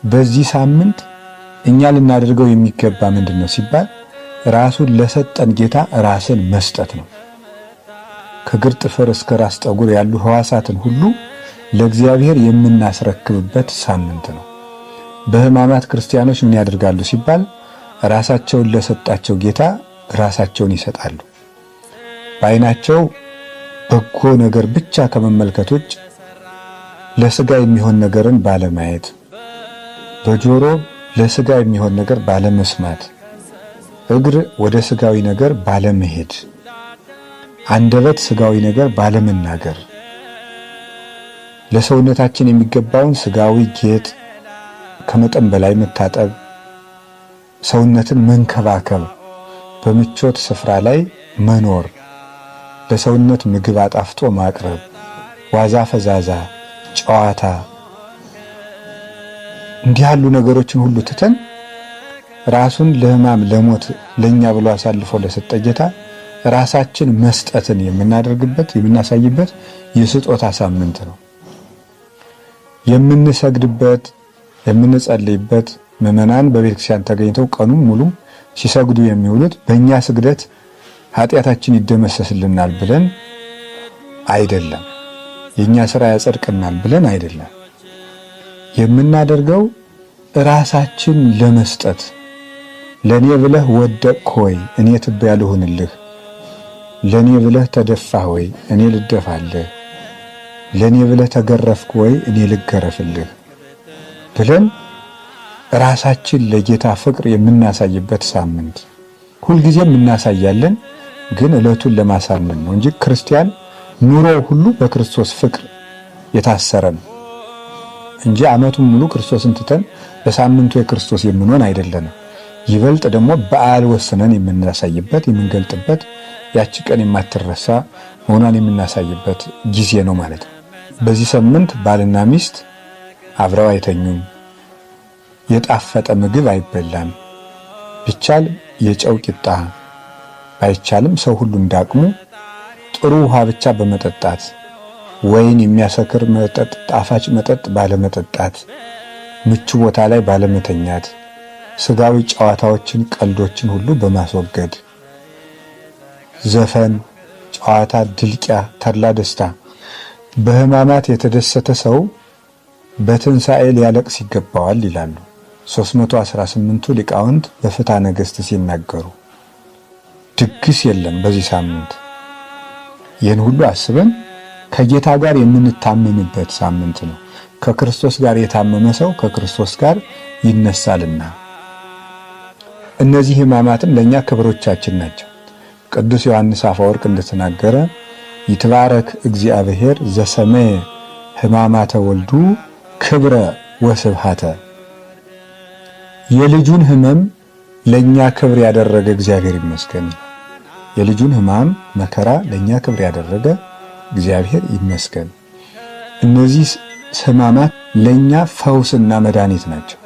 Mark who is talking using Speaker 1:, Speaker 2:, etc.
Speaker 1: በዚህ ሳምንት እኛ ልናደርገው የሚገባ ምንድነው ሲባል ራሱን ለሰጠን ጌታ ራስን መስጠት ነው። ከእግር ጥፍር እስከ ራስ ጠጉር ያሉ ሕዋሳትን ሁሉ ለእግዚአብሔር የምናስረክብበት ሳምንት ነው። በሕማማት ክርስቲያኖች ምን ያደርጋሉ ሲባል ራሳቸውን ለሰጣቸው ጌታ ራሳቸውን ይሰጣሉ። በዓይናቸው በጎ ነገር ብቻ ከመመልከት ውጭ ለሥጋ የሚሆን ነገርን ባለማየት፣ በጆሮ ለሥጋ የሚሆን ነገር ባለመስማት፣ እግር ወደ ሥጋዊ ነገር ባለመሄድ፣ አንደበት ሥጋዊ ነገር ባለመናገር፣ ለሰውነታችን የሚገባውን ሥጋዊ ጌጥ ከመጠን በላይ መታጠብ፣ ሰውነትን መንከባከብ፣ በምቾት ስፍራ ላይ መኖር፣ ለሰውነት ምግብ አጣፍጦ ማቅረብ፣ ዋዛ ፈዛዛ፣ ጨዋታ፣ እንዲህ ያሉ ነገሮችን ሁሉ ትተን ራሱን ለሕማም ለሞት ለኛ ብሎ አሳልፎ ለሰጠ ጌታ ራሳችን መስጠትን የምናደርግበት የምናሳይበት የስጦታ ሳምንት ነው። የምንሰግድበት የምንጸልይበት ምዕመናን በቤተክርስቲያን ተገኝተው ቀኑን ሙሉ ሲሰግዱ የሚውሉት በእኛ ስግደት ኃጢአታችን ይደመሰስልናል ብለን አይደለም፣ የኛ ሥራ ያጸድቅናል ብለን አይደለም። የምናደርገው ራሳችን ለመስጠት ለኔ ብለህ ወደቅህ ሆይ እኔ ትቢያ ልሁንልህ፣ ለኔ ብለህ ተደፋህ ሆይ እኔ ልደፋልህ፣ ለኔ ብለህ ተገረፍክ ሆይ እኔ ልገረፍልህ ብለን ራሳችን ለጌታ ፍቅር የምናሳይበት ሳምንት። ሁልጊዜም እናሳያለን፣ ግን ዕለቱን ለማሳመን ነው እንጂ ክርስቲያን ኑሮው ሁሉ በክርስቶስ ፍቅር የታሰረ ነው እንጂ ዓመቱን ሙሉ ክርስቶስን ትተን በሳምንቱ የክርስቶስ የምንሆን አይደለንም። ይበልጥ ደግሞ በዓል ወስነን የምናሳይበት የምንገልጥበት ያቺ ቀን የማትረሳ መሆኗን የምናሳይበት ጊዜ ነው ማለት ነው። በዚህ ሳምንት ባልና ሚስት አብረው አይተኙም፣ የጣፈጠ ምግብ አይበላም፣ ቢቻል የጨው ቂጣ ባይቻልም ሰው ሁሉ እንዳቅሙ ጥሩ ውሃ ብቻ በመጠጣት ወይን የሚያሰክር መጠጥ ጣፋጭ መጠጥ ባለመጠጣት ምቹ ቦታ ላይ ባለመተኛት ስጋዊ ጨዋታዎችን ቀልዶችን ሁሉ በማስወገድ ዘፈን፣ ጨዋታ፣ ድልቂያ፣ ተድላ ደስታ በሕማማት የተደሰተ ሰው በትንሣኤ ሊያለቅስ ይገባዋል ይላሉ 318ቱ ሊቃውንት በፍትሐ ነገሥት ሲናገሩ። ድግስ የለም በዚህ ሳምንት። ይህን ሁሉ አስበን ከጌታ ጋር የምንታመምበት ሳምንት ነው። ከክርስቶስ ጋር የታመመ ሰው ከክርስቶስ ጋር ይነሳልና። እነዚህ ሕማማትም ለኛ ክብሮቻችን ናቸው። ቅዱስ ዮሐንስ አፈወርቅ እንደተናገረ ይትባረክ እግዚአብሔር ዘሰመየ ሕማማተ ወልዱ ክብረ ወስብሃተ። የልጁን ሕመም ለኛ ክብር ያደረገ እግዚአብሔር ይመስገን። የልጁን ሕማም መከራ ለኛ ክብር ያደረገ እግዚአብሔር ይመስገን። እነዚህ ሕማማት ለኛ ፈውስና መድኃኒት ናቸው።